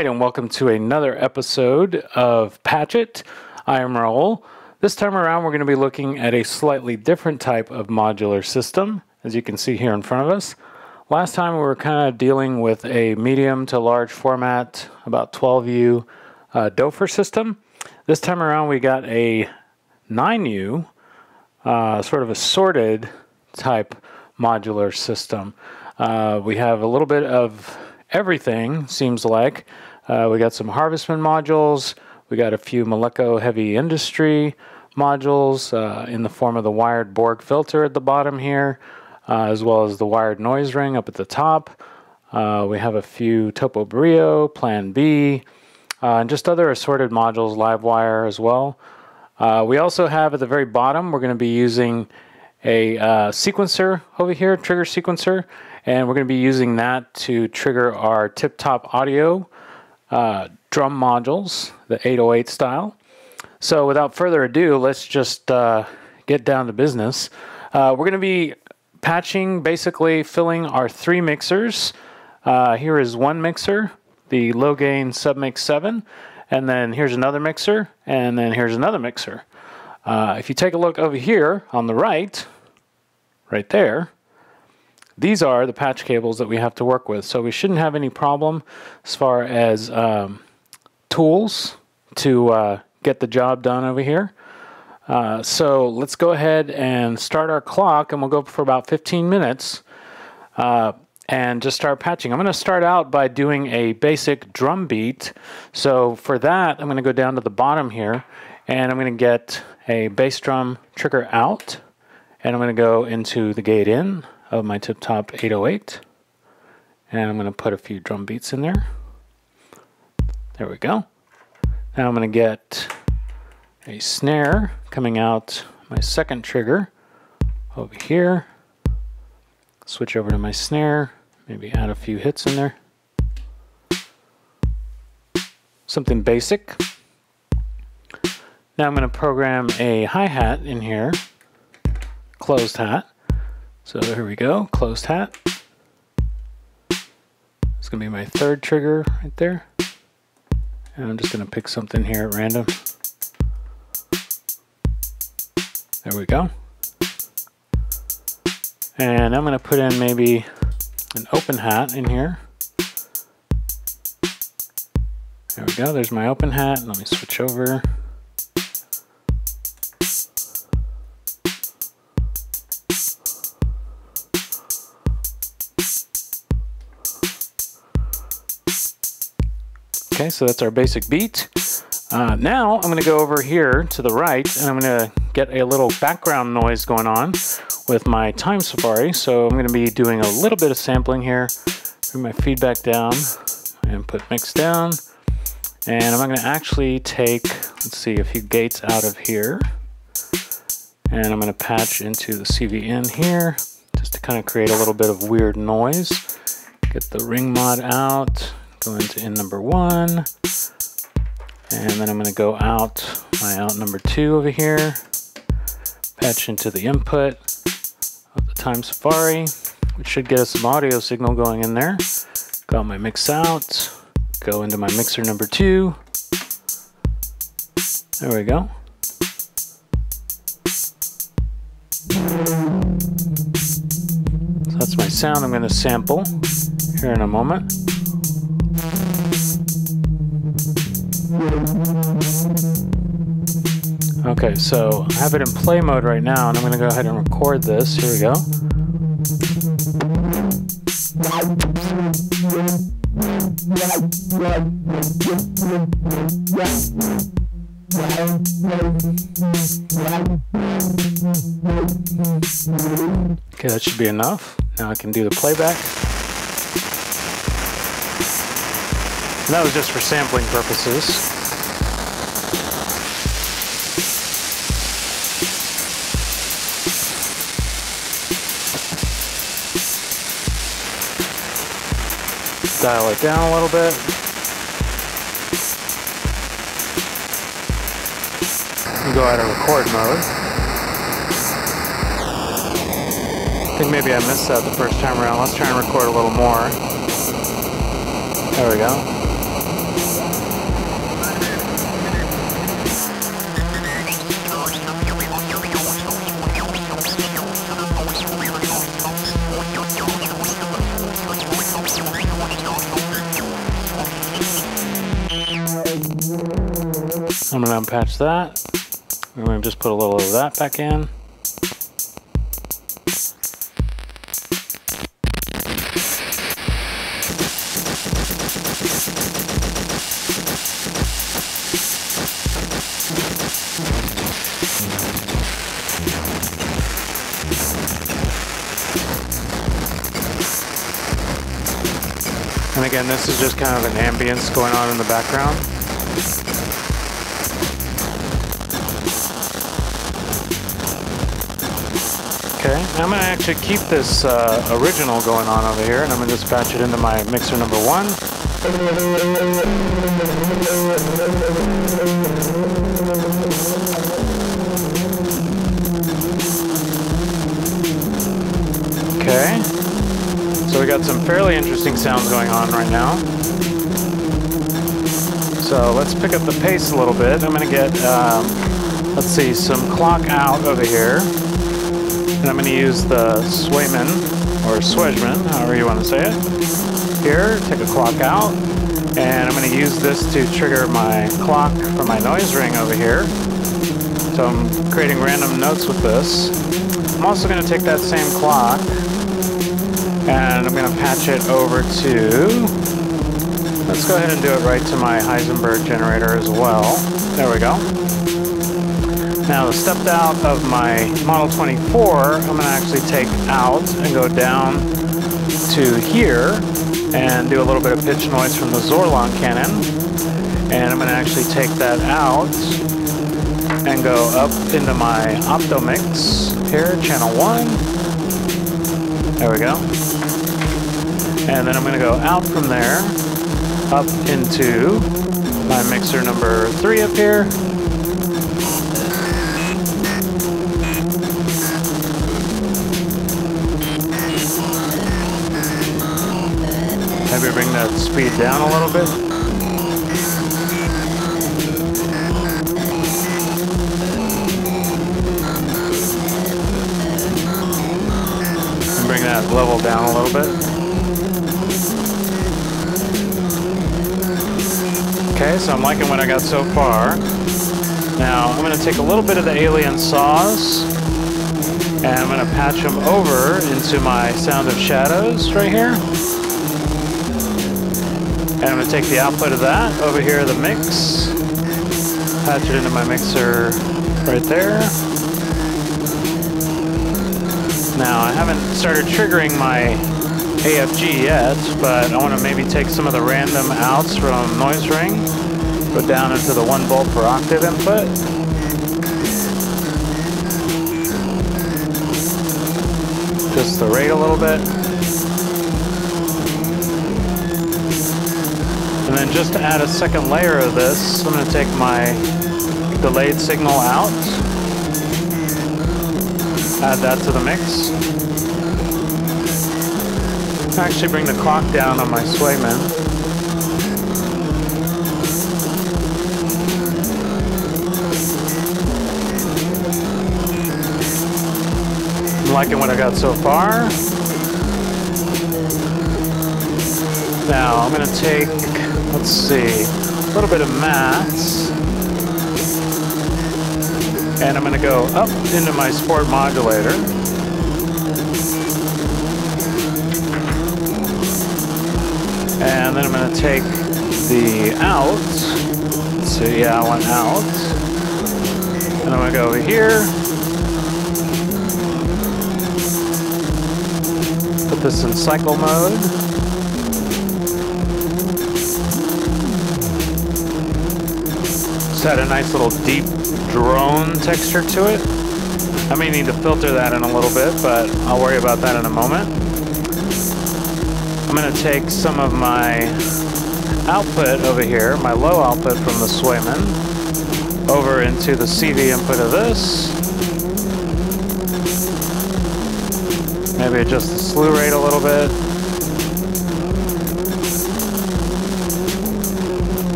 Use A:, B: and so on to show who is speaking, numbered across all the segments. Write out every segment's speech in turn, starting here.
A: right, and welcome to another episode of Patch It. I am Raul. This time around, we're going to be looking at a slightly different type of modular system, as you can see here in front of us. Last time, we were kind of dealing with a medium to large format, about 12U Dofer system. This time around, we got a 9U, sort of a sorted type modular system. We have a little bit of everything, seems like. We got some Harvestman modules. We got a few Moleko heavy industry modules in the form of the wired Borg filter at the bottom here, as well as the wired noise ring up at the top. We have a few Topo Brio, Plan B, and just other assorted modules, Livewire as well. We also have at the very bottom, we're going to be using a sequencer over here, trigger sequencer, and we're going to be using that to trigger our tip-top audio drum modules, the 808 style. So without further ado, let's just get down to business. We're going to be patching, basically filling our 3 mixers. Here is one mixer, the low gain Submix 7, and then here's another mixer, and then here's another mixer. If you take a look over here on the right there, these are the patch cables that we have to work with. So we shouldn't have any problem as far as tools to get the job done over here. So let's go ahead and start our clock, and we'll go for about 15 minutes and just start patching. I'm going to start out by doing a basic drum beat. So for that, I'm going to go down to the bottom here, and I'm going to get a bass drum trigger out, and I'm going to go into the gate in of my tip-top 808, and I'm going to put a few drum beats in there. There we go. Now I'm going to get a snare coming out my second trigger over here. Switch over to my snare, maybe add a few hits in there. Something basic. Now I'm going to program a hi-hat in here, closed hat. So here we go, closed hat. It's going to be my third trigger right there. And I'm just going to pick something here at random. There we go. And I'm going to put in maybe an open hat in here. There we go, there's my open hat. Let me switch over. Okay, so that's our basic beat. Now I'm going to go over here to the right, and I'm going to get a little background noise going on with my time safari. So I'm going to be doing a little bit of sampling here. Bring my feedback down and put mix down. And I'm going to actually take, let's see, a few gates out of here. And I'm going to patch into the CV in here just to kind of create a little bit of weird noise. Get the ring mod out. Go into in number 1, and then I'm going to go out my out number 2 over here, patch into the input of the time safari, which should get us some audio signal going in there. Got my mix out, go into my mixer number 2. There we go. So that's my sound I'm going to sample here in a moment. Okay, so I have it in play mode right now, and I'm going to go ahead and record this. Here we go. Okay, that should be enough. Now I can do the playback. And that was just for sampling purposes. Dial it down a little bit. And go out of record mode. I think maybe I missed that the first time around. Let's try and record a little more. There we go. I'm going to unpatch that. I'm going to just put a little of that back in.
B: And again, this is just kind of an ambience going on in the background. Okay, I'm going to actually keep this original going on over here, and I'm going to just patch it into my mixer number 1. Okay, so we got some fairly interesting sounds going on right now. So let's pick up the pace a little bit. I'm going to get, let's see, some clock out over here. And I'm going to use the Swayman, or Swedgman, however you want to say it. Here, take a clock out. And I'm going to use this to trigger my clock for my noise ring over here. So I'm creating random notes with this. I'm also going to take that same clock, and I'm going to patch it over to, let's go ahead and do it right to my Heisenberg generator as well. There we go. Now the stepped out of my Model 24, I'm going to actually take out and go down to here and do a little bit of pitch noise from the Zorlon cannon. And I'm going to actually take that out and go up into my Optomix here, channel 1. There we go. And then I'm going to go out from there, up into my mixer number 3 up here. Maybe bring that speed down a little bit. And bring that level down a little bit. Okay, so I'm liking what I got so far. Now I'm going to take a little bit of the alien saws and I'm going to patch them over into my Sound of Shadows right here. And I'm going to take the output of that over here, the mix, patch it into my mixer right there. Now, I haven't started triggering my AFG yet, but I want to maybe take some of the random outs from Noise Ring, go down into the 1 volt per octave input. Just the rate a little bit. And then just to add a second layer of this, I'm going to take my delayed signal out, add that to the mix. Actually bring the clock down on my Swayman. I'm liking what I got so far. Now I'm going to take, let's see, a little bit of mats, and I'm going to go up into my sport modulator. And then I'm going to take the out, let's see, yeah, I want out, and I'm going to go over here, put this in cycle mode. Had a nice little deep drone texture to it. I may need to filter that in a little bit, but I'll worry about that in a moment. I'm going to take some of my output over here, my low output from the Swayman, over into the CV input of this. Maybe adjust the slew rate a little bit.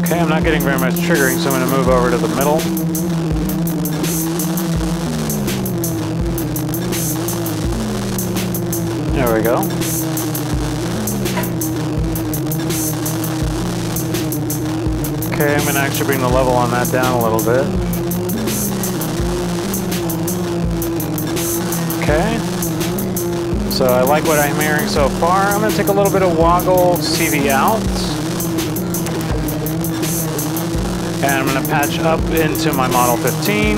B: Okay, I'm not getting very much triggering, so I'm going to move over to the middle. There we
A: we go. Okay, I'm going to actually bring the level on that down a little bit. Okay. So I like what I'm hearing so far. I'm going to take a little bit of woggle CV out. And I'm going to patch up into my Model 15.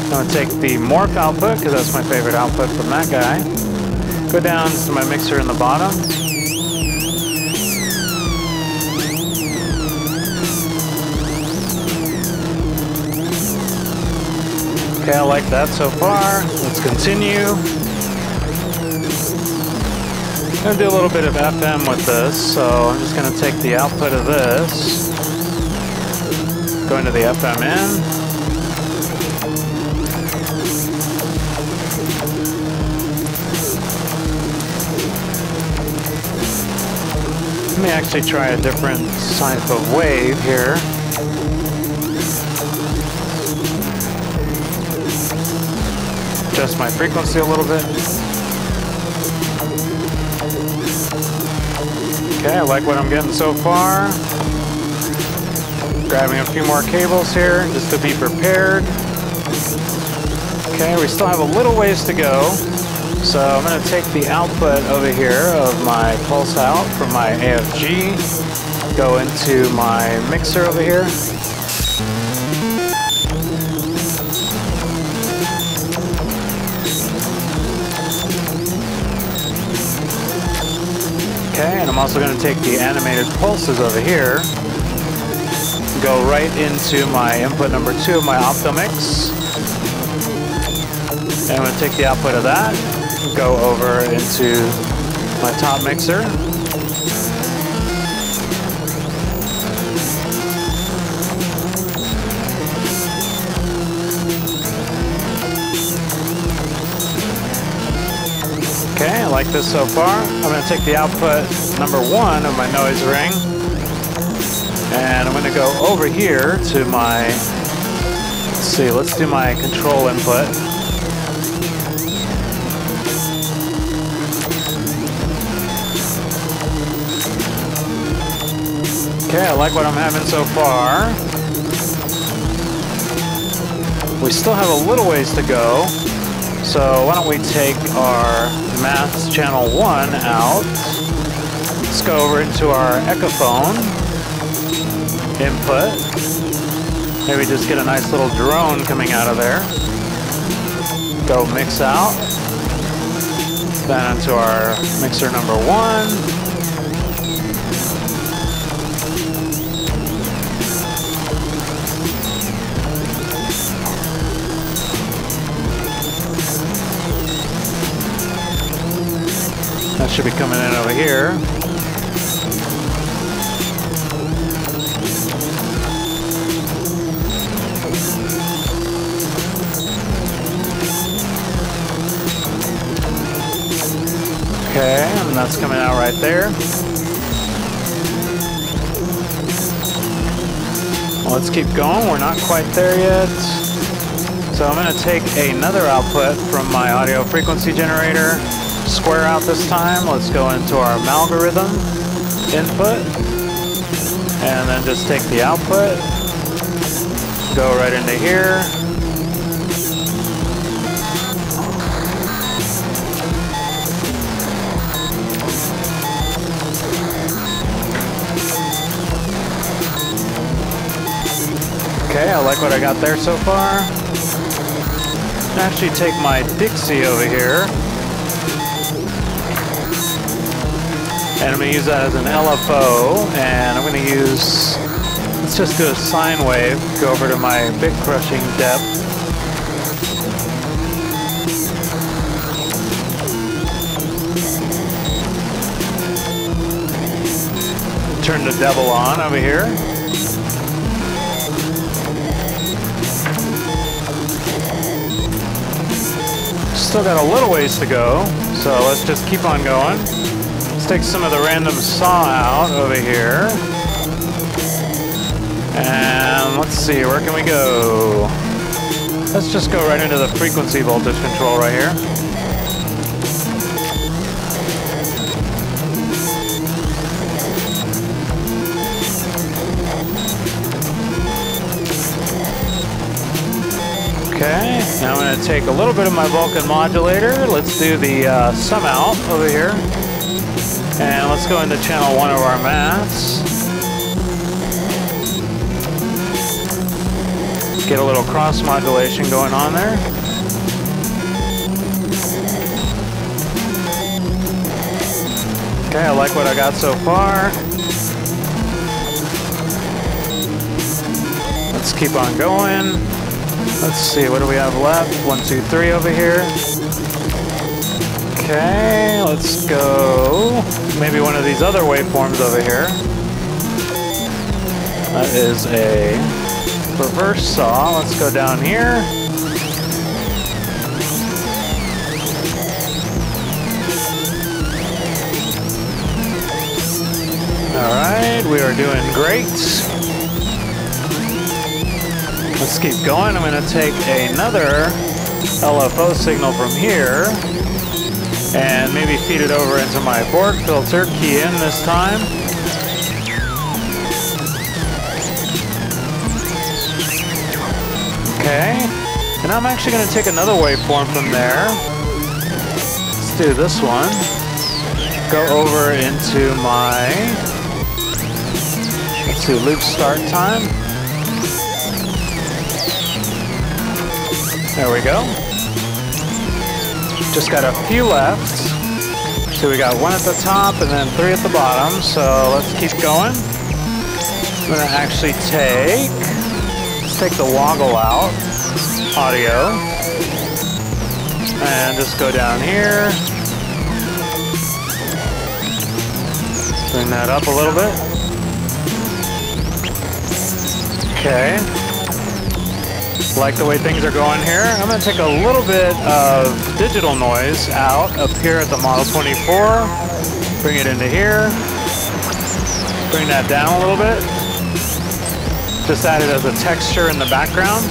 A: I'm going to take the morph output, because that's my favorite output from that guy. Go down to my mixer in the bottom. Okay, I like that so far. Let's continue. I'm going to do a little bit of FM with this, so I'm just going to take the output of this, go into the FM in. Let me actually try a different type of wave here. Adjust my frequency a little bit. Okay, I like what I'm getting so far. Grabbing a few more cables here just to be prepared. Okay, we still have a little ways to go. So I'm going to take the output over here of my pulse out from my AFG, go into my mixer over here. Okay, and I'm also going to take the animated pulses over here, go right into my input number 2 of my Optomix. And I'm going to take the output of that, go over into my top mixer. Okay, I like this so far. I'm going to take the output number 1 of my noise ring, and I'm going to go over here to my, let's see, let's do my control input. Okay, I like what I'm having so far. We still have a little ways to go, so why don't we take our maths channel 1 out. Let's go over into our Echophone input. Maybe just get a nice little drone coming out of there. Go mix out. Then into our mixer number 1. That should be coming in over here. Okay, and that's coming out right there. Well, let's keep going. We're not quite there yet. So I'm going to take another output from my audio frequency generator. Square out this time. Let's go into our algorithm input and then just take the output, go right into here. Okay, I like what I got there so far. Actually take my Dixie over here. And I'm going to use that as an LFO, and I'm going to use, let's just do a sine wave, go over to my bit crushing depth. Turn the devil on over here. Still got a little ways to go, so let's just keep on going. Take some of the random saw out over here. And let's see, where can we go? Let's just go right into the frequency voltage control right here. Okay, now I'm going to take a little bit of my Vulcan modulator. Let's do the sum out over here. And let's go into channel 1 of our mats. Get a little cross modulation going on there. Okay, I like what I got so far. Let's keep on going. Let's see, what do we have left? 1, 2, 3 over here. Okay, let's go maybe one of these other waveforms over here. That is a reverse saw. Let's go down here. All right, we are doing great. Let's keep going. I'm going to take another LFO signal from here and maybe feed it over into my Borg filter, key in this time. Okay, and I'm actually going to take another waveform from there. Let's do this one. Go over into my, let's do loop start time. There we go. Just got a few left. So we got 1 at the top and then 3 at the bottom. So let's keep going. I'm going to actually let's take the woggle out, audio, and just go down here. Bring that up a little bit. Okay. Like the way things are going here. I'm going to take a little bit of digital noise out up here at the Model 24. Bring it into here. Bring that down a little bit. Just add it as a texture in the background.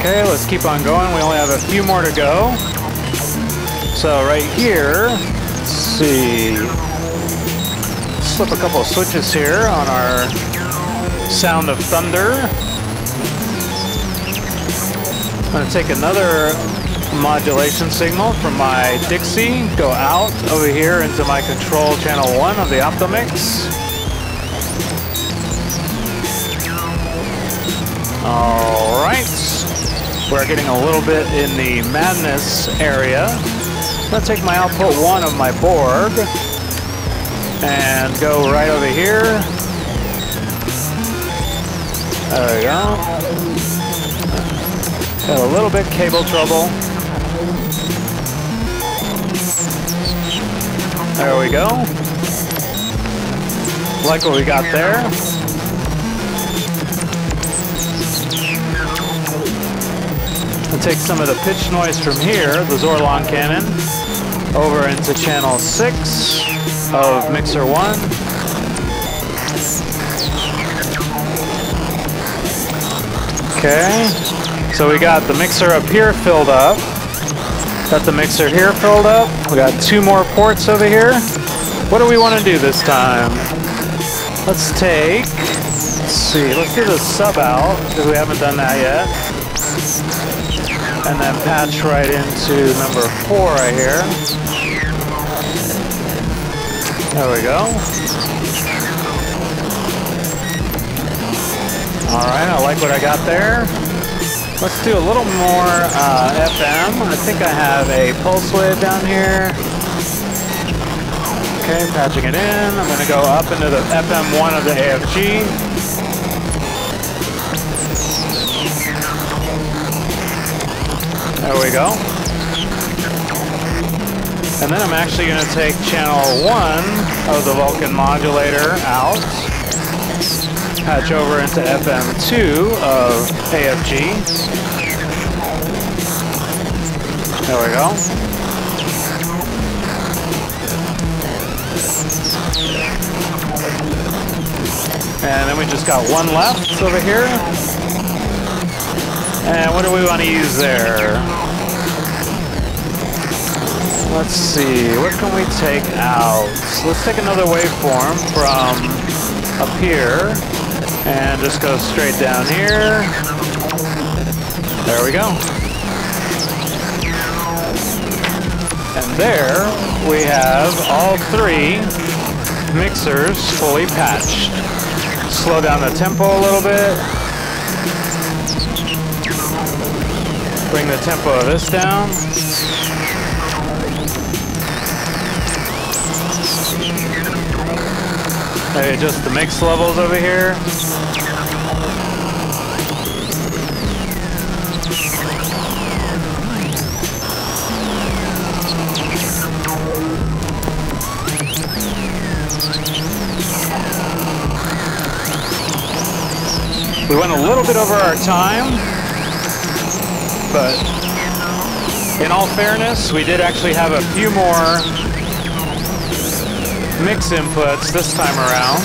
A: Okay, let's keep on going. We only have a few more to go. So right here, let's see. Flip a couple of switches here on our Sound of Thunder. I'm going to take another modulation signal from my Dixie, go out over here into my control channel 1 of the Optomix. All right, we're getting a little bit in the madness area. I'm going to take my output 1 of my Borg and go right over here. There we go. Got a little bit cable trouble. There we go. Like what we got there. I'll take some of the pitch noise from here, the Zorlon cannon, over into channel 6 of mixer 1. Okay, so we got the mixer up here filled up. Got the mixer here filled up. We got 2 more ports over here. What do we want to do this time? Let's see, let's do the sub out, because we haven't done that yet. And then patch right into number 4 right here. There we go. All right, I like what I got there. Let's do a little more FM. I think I have a pulse wave down here. Okay, patching it in. I'm going to go up into the FM1 of the AFG. There we go. And then I'm actually going to take channel 1 of the Vulcan modulator out, patch over into FM2 of AFG. There we go. And then we just got one left over here. And what do we want to use there? Let's see, what can we take out? So let's take another waveform from up here and just go straight down here. There we go. And there we have all three mixers fully patched. Slow down the tempo a little bit. Bring the tempo of this down. Adjust the mix levels over here. We went a little bit over our time, but in all fairness, we did actually have a few more mix inputs this time around.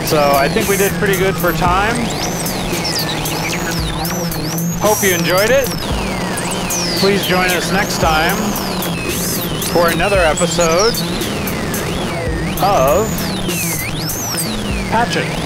A: So I think we did pretty good for time. Hope you enjoyed it. Please join us next time for another episode of Patch It.